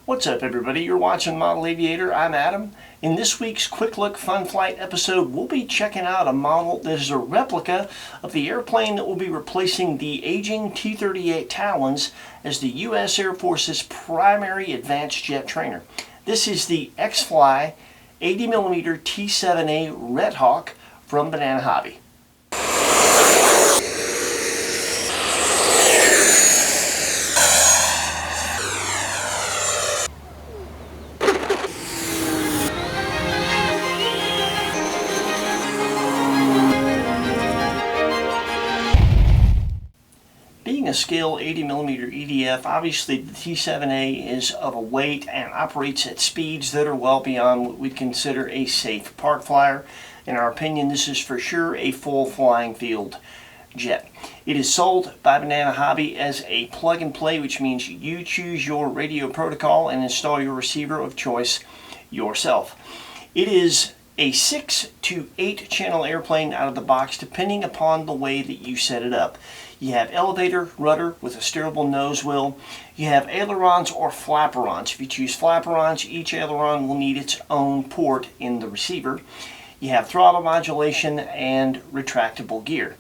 What's up, everybody? You're watching Model Aviator. I'm Adam. In this week's Quick Look Fun Flight episode, we'll be checking out a model that is a replica of the airplane that will be replacing the aging T-7A Talons as the U.S. Air Force's primary advanced jet trainer. This is the XFly 80mm T-7A Red Hawk from Banana Hobby. Being a scale 80mm EDF, obviously the T-7A is of a weight and operates at speeds that are well beyond what we'd consider a safe park flyer. In our opinion, this is for sure a full flying field jet. It is sold by Banana Hobby as a plug and play, which means you choose your radio protocol and install your receiver of choice yourself. It is a 6 to 8 channel airplane out of the box, depending upon the way that you set it up. You have elevator, rudder with a steerable nose wheel. You have ailerons or flaperons. If you choose flaperons, each aileron will need its own port in the receiver. You have throttle modulation and retractable gear.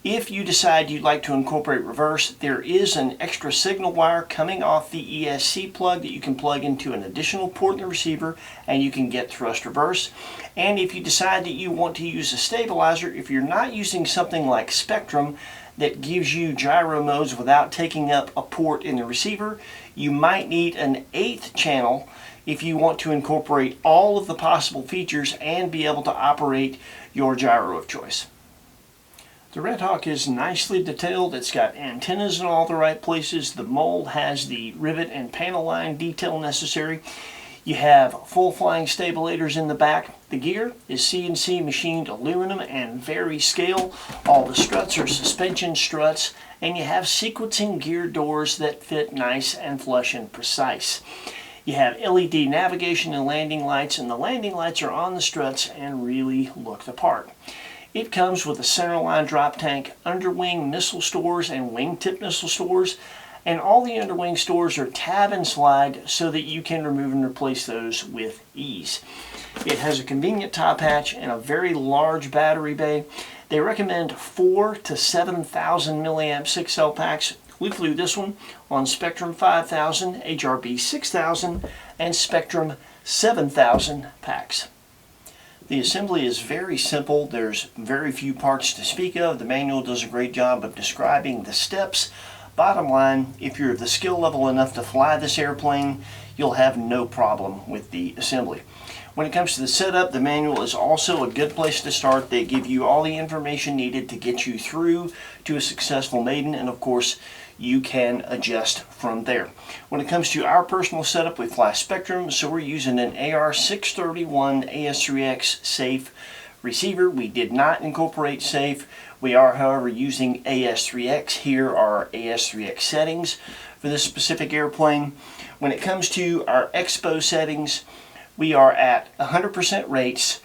If you decide you'd like to incorporate reverse, there is an extra signal wire coming off the ESC plug that you can plug into an additional port in the receiver, and you can get thrust reverse. And if you decide that you want to use a stabilizer, if you're not using something like Spectrum that gives you gyro modes without taking up a port in the receiver, you might need an 8th channel if you want to incorporate all of the possible features and be able to operate your gyro of choice. The Red Hawk is nicely detailed. It's got antennas in all the right places. The mold has the rivet and panel line detail necessary. You have full flying stabilators in the back. The gear is CNC machined aluminum and very scale. All the struts are suspension struts, and you have sequencing gear doors that fit nice and flush and precise. You have LED navigation and landing lights, and the landing lights are on the struts and really look the part. It comes with a centerline drop tank, underwing missile stores, and wingtip missile stores. And all the underwing stores are tab and slide so that you can remove and replace those with ease. It has a convenient top hatch and a very large battery bay. They recommend 4 to 7,000 milliamp 6L packs. We flew this one on Spectrum 5000, HRB 6000, and Spectrum 7000 packs. The assembly is very simple. There's very few parts to speak of. The manual does a great job of describing the steps. Bottom line, if you're of the skill level enough to fly this airplane, you'll have no problem with the assembly. When it comes to the setup, the manual is also a good place to start. They give you all the information needed to get you through to a successful maiden, and of course, you can adjust from there. When it comes to our personal setup, we fly Spectrum, so we're using an AR631 AS3X safe receiver. We did not incorporate safe. We are, however, using AS3X. Here are our AS3X settings for this specific airplane. When it comes to our Expo settings, we are at 100% rates,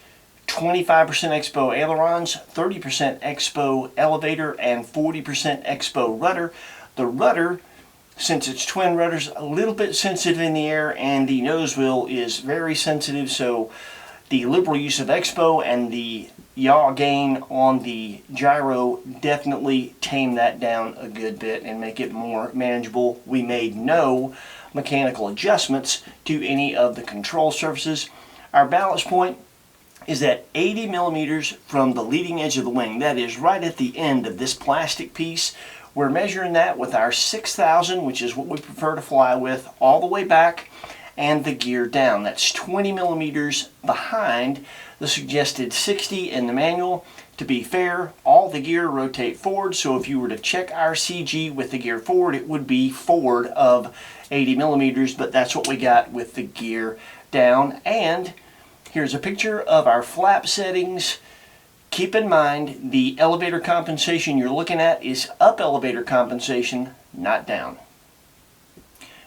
25% Expo ailerons, 30% Expo elevator, and 40% Expo rudder. The rudder, since it's twin rudders, a little bit sensitive in the air, and the nose wheel is very sensitive, so the liberal use of Expo and the yaw gain on the gyro definitely tame that down a good bit and make it more manageable. We made no mechanical adjustments to any of the control surfaces. Our balance point is at 80 millimeters from the leading edge of the wing. That is right at the end of this plastic piece. We're measuring that with our 6000, which is what we prefer to fly with, all the way back and the gear down. That's 20 millimeters behind the suggested 60 in the manual. To be fair, all the gear rotate forward, so if you were to check our CG with the gear forward, it would be forward of 80 millimeters, but that's what we got with the gear down. And here's a picture of our flap settings. Keep in mind, the elevator compensation you're looking at is up elevator compensation, not down.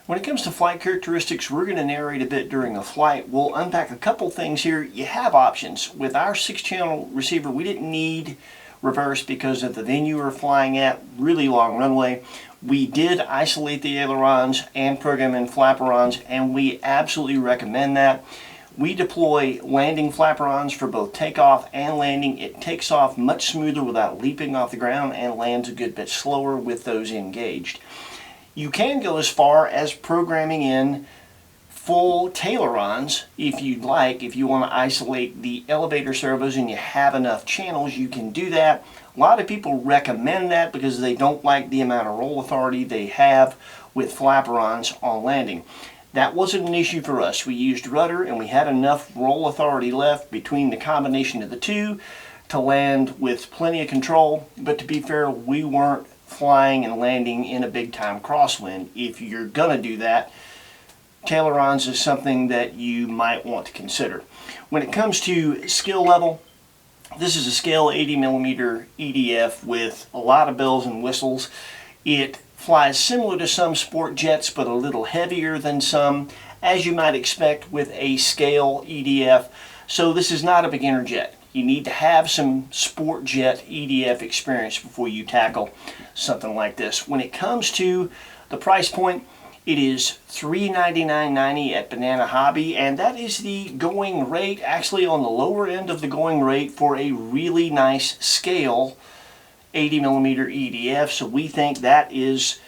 When it comes to flight characteristics, we're going to narrate a bit during the flight. We'll unpack a couple things here. You have options. With our 6-channel receiver, we didn't need reverse because of the venue we're flying at, really long runway. We did isolate the ailerons and program in flaperons, and we absolutely recommend that. We deploy landing flaperons for both takeoff and landing. It takes off much smoother without leaping off the ground and lands a good bit slower with those engaged. You can go as far as programming in full tailerons if you'd like. If you want to isolate the elevator servos and you have enough channels, you can do that. A lot of people recommend that because they don't like the amount of roll authority they have with flaperons on landing. That wasn't an issue for us. We used rudder and we had enough roll authority left between the combination of the two to land with plenty of control. But to be fair, we weren't flying and landing in a big time crosswind. If you're gonna do that, tailerons is something that you might want to consider. When it comes to skill level, this is a scale 80mm EDF with a lot of bells and whistles. It flies similar to some sport jets, but a little heavier than some, as you might expect with a scale EDF. So this is not a beginner jet. You need to have some sport jet EDF experience before you tackle something like this. When it comes to the price point, it is $399.90 at Banana Hobby, and that is the going rate, actually on the lower end of the going rate for a really nice scale 80mm EDF, so we think that is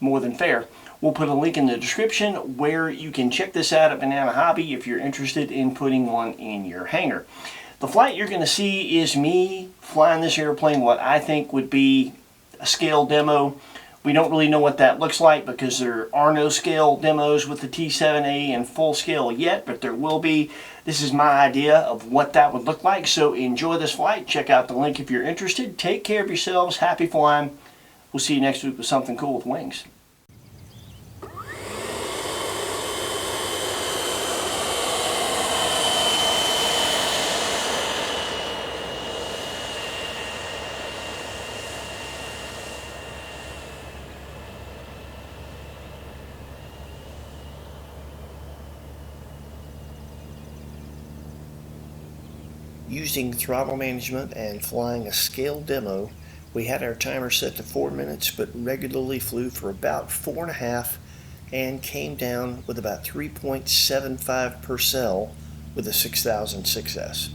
more than fair. We'll put a link in the description where you can check this out at Banana Hobby if you're interested in putting one in your hangar. The flight you're going to see is me flying this airplane, what I think would be a scale demo. We don't really know what that looks like because there are no scale demos with the T-7A in full scale yet, but there will be. This is my idea of what that would look like, so enjoy this flight. Check out the link if you're interested. Take care of yourselves. Happy flying. We'll see you next week with something cool with wings. Using throttle management and flying a scale demo, we had our timer set to 4 minutes, but regularly flew for about 4.5 and came down with about 3.75 per cell with a 6000 6S.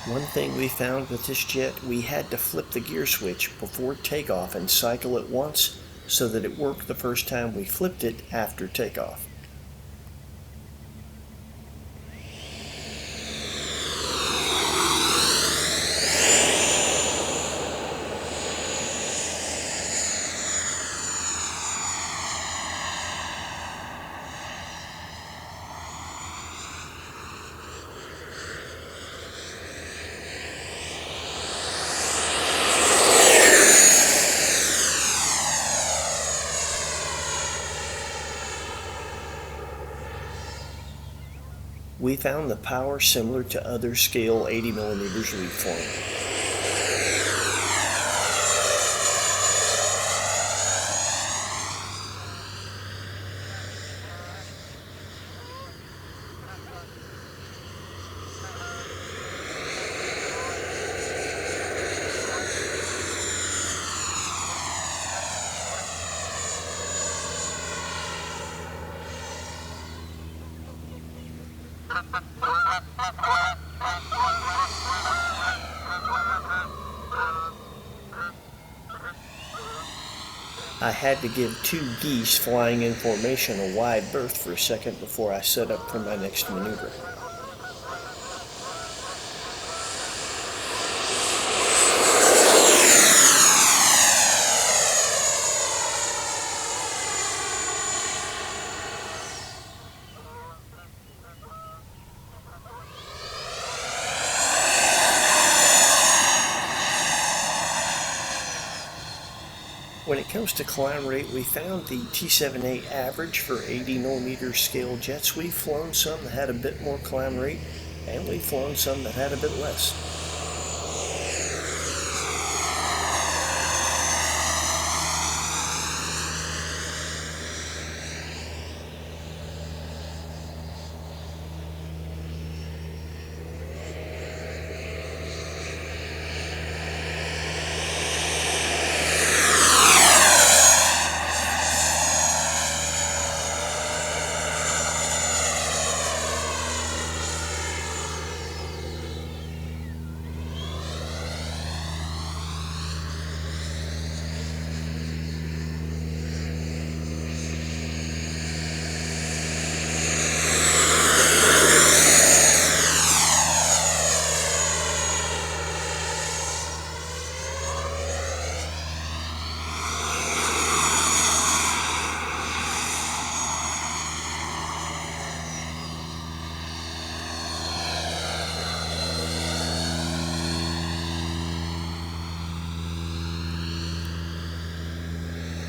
One thing we found with this jet, we had to flip the gear switch before takeoff and cycle it once so that it worked the first time we flipped it after takeoff. We found the power similar to other scale 80mm we've flown. I had to give two geese flying in formation a wide berth for a second before I set up for my next maneuver. When it comes to climb rate, we found the T-7A average for 80mm scale jets. We've flown some that had a bit more climb rate, and we've flown some that had a bit less.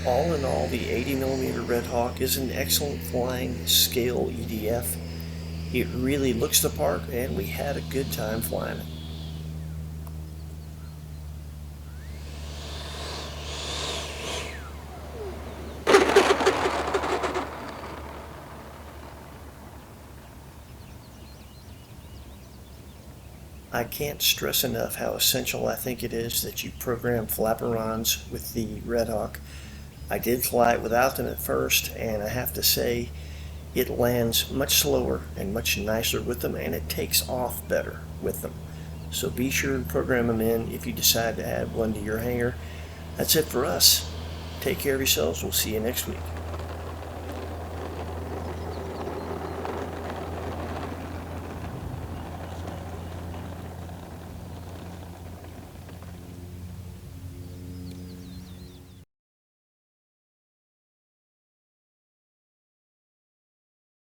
All in all, the 80mm Red Hawk is an excellent flying scale EDF. It really looks the part, and we had a good time flying it. I can't stress enough how essential I think it is that you program flaperons with the Red Hawk. I did fly it without them at first, and I have to say it lands much slower and much nicer with them, and it takes off better with them. So be sure to program them in if you decide to add one to your hangar. That's it for us. Take care of yourselves. We'll see you next week.